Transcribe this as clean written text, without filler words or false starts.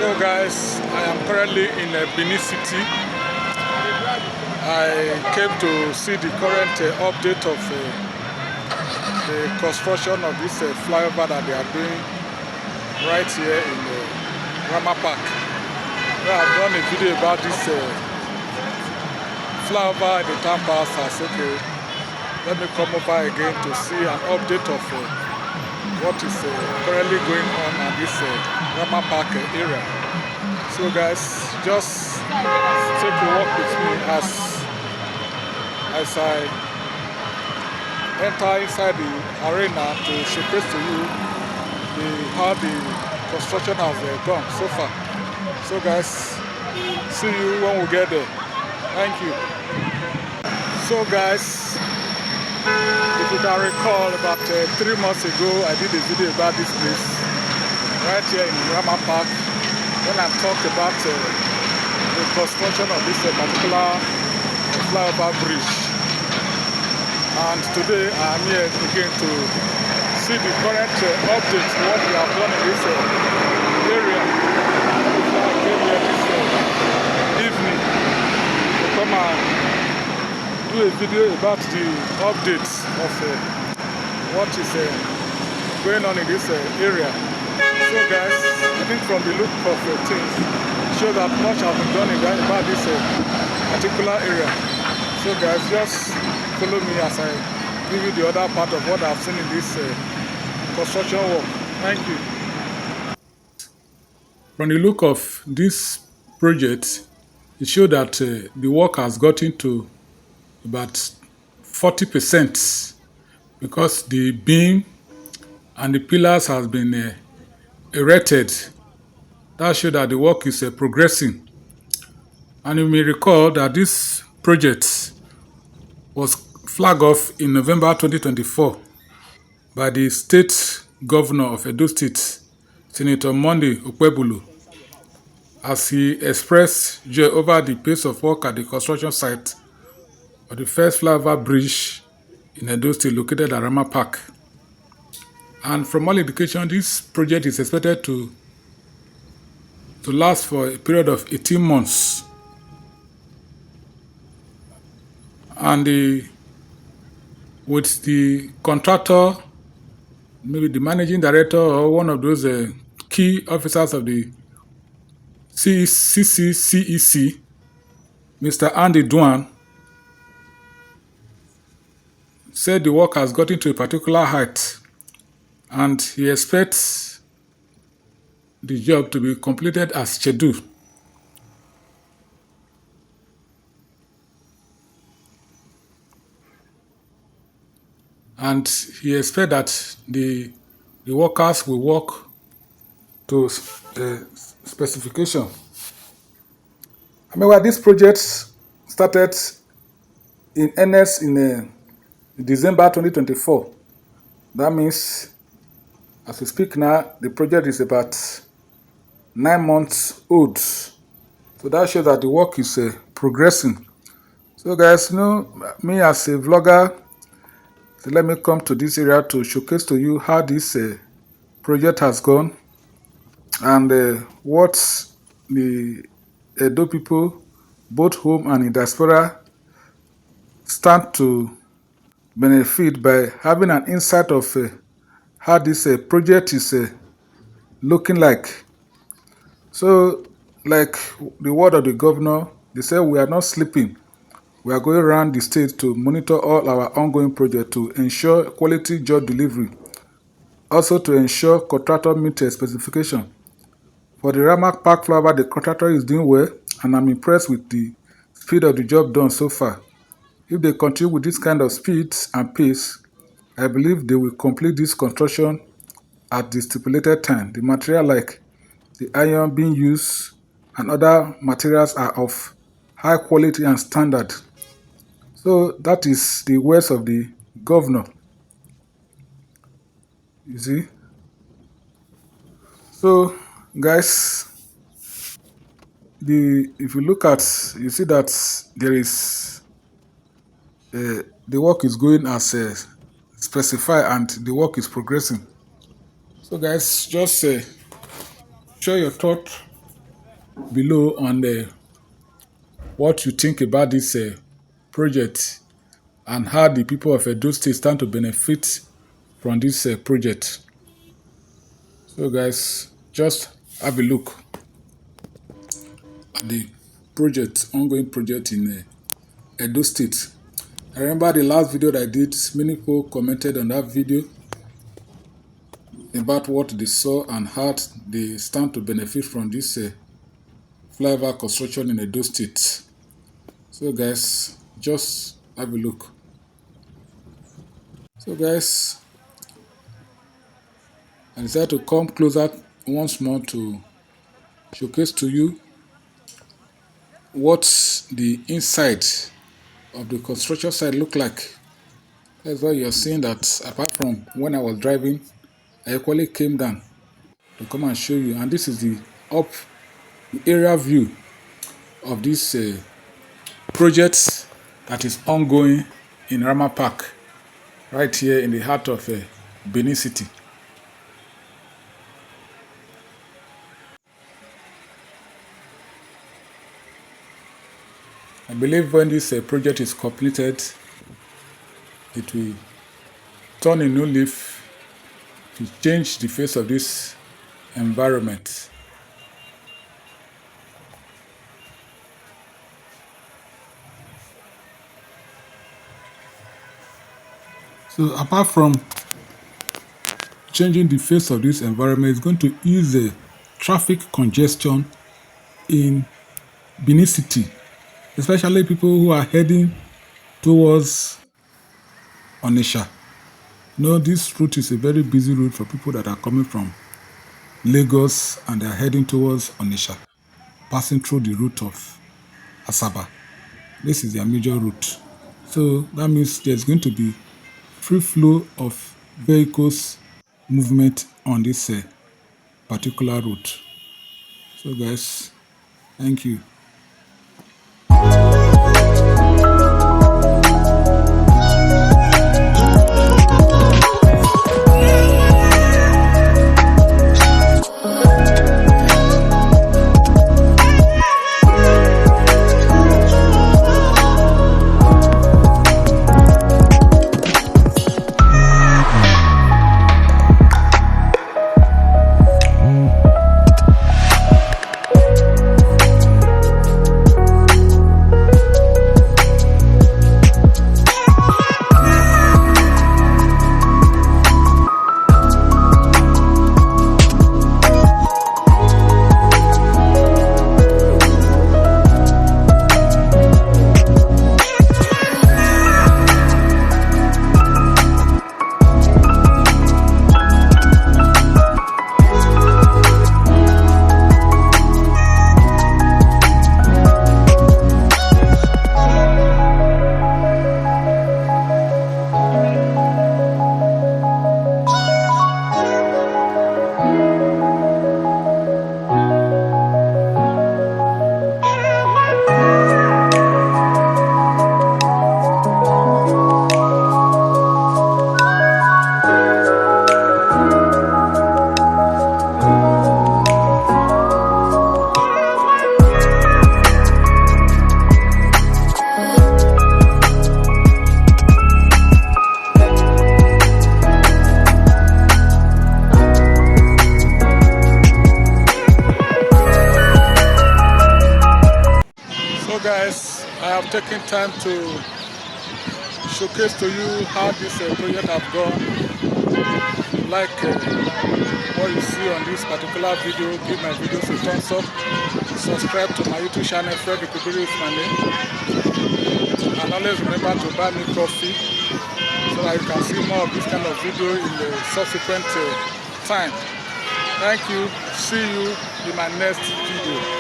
So guys, I am currently in Benin City. I came to see the current update of the construction of this flyover that they are doing right here in Ramat Park. I have done a video about this flyover in the town past. I said, okay, let me come over again to see an update of what is currently going on in this Ramat Park area. So guys, just take a walk with me as I enter inside the arena to showcase to you how the construction has gone so far. So guys, see you when we get there. Thank you. So guys, if you can recall, about 3 months ago I did a video about this place right here in Ramat Park when I talked about the construction of this particular flyover bridge. And today I am here again to see the current update, what we have done in this area. I came here this evening to come and do a video about the updates of what is going on in this area. So guys, I think from the look of things, show that much has been done about this particular area. So guys, just follow me as I give you the other part of what I've seen in this construction work. Thank you. From the look of this project, it shows that the work has gotten to about 40% because the beam and the pillars has been erected. That shows that the work is progressing. And you may recall that this project was flagged off in November 2024 by the state governor of Edo State, Senator Monday Okpebholo, as he expressed joy over the pace of work at the construction site of the first flyover bridge in Edo State located at Ramat Park. And from all indication, this project is expected to last for a period of 18 months. And with the contractor, maybe the managing director or one of those key officers of the CCECC, Mr. Andy Duan, said the work has gotten to a particular height and he expects the job to be completed as scheduled. And he expects that the workers will work to specification. I mean, this project started in earnest in December 2024. That means, as we speak now, the project is about 9 months old. So that shows that the work is progressing. So guys, you know, me as a vlogger, so let me come to this area to showcase to you how this project has gone and what the Edo people, both home and in diaspora, stand to benefit by having an insight of how this project is looking like. So, like the word of the governor, they say we are not sleeping. We are going around the state to monitor all our ongoing projects to ensure quality job delivery. Also to ensure contractor meets specification. For the Ramat Park flyover, the contractor is doing well and I'm impressed with the speed of the job done so far. If they continue with this kind of speed and pace, I believe they will complete this construction at the stipulated time. The material like the iron being used and other materials are of high quality and standard. So that is the words of the governor. You see? So guys, if you look at, you see that there is the work is going as specified and the work is progressing. So guys, just share your thought below on what you think about this project and how the people of Edo State stand to benefit from this project. So guys, just have a look at the ongoing project in Edo State. I remember the last video that I did, many people commented on that video about what they saw and how they stand to benefit from this flyover construction in Edo State. So guys, just have a look. So guys, I decided to come closer once more to showcase to you what the inside of the construction site look like. That's why you're seeing that apart from when I was driving, I equally came down to come and show you. And this is the area view of this project that is ongoing in Ramat Park, right here in the heart of Benin City. I believe when this project is completed, it will turn a new leaf to change the face of this environment. So apart from changing the face of this environment, it's going to ease the traffic congestion in Benin City, especially people who are heading towards Onitsha. This route is a very busy route for people that are coming from Lagos and they are heading towards Onitsha, passing through the route of Asaba. This is their major route. So that means there's going to be free flow of vehicles movement on this particular route. So guys, thank you. Guys, I have taken time to showcase to you how this project have gone. Like what you see on this particular video, give my videos a thumbs up, subscribe to my YouTube channel, Fred Ikubiri is my name, and always remember to buy me coffee so that you can see more of this kind of video in the subsequent time. Thank you. See you in my next video.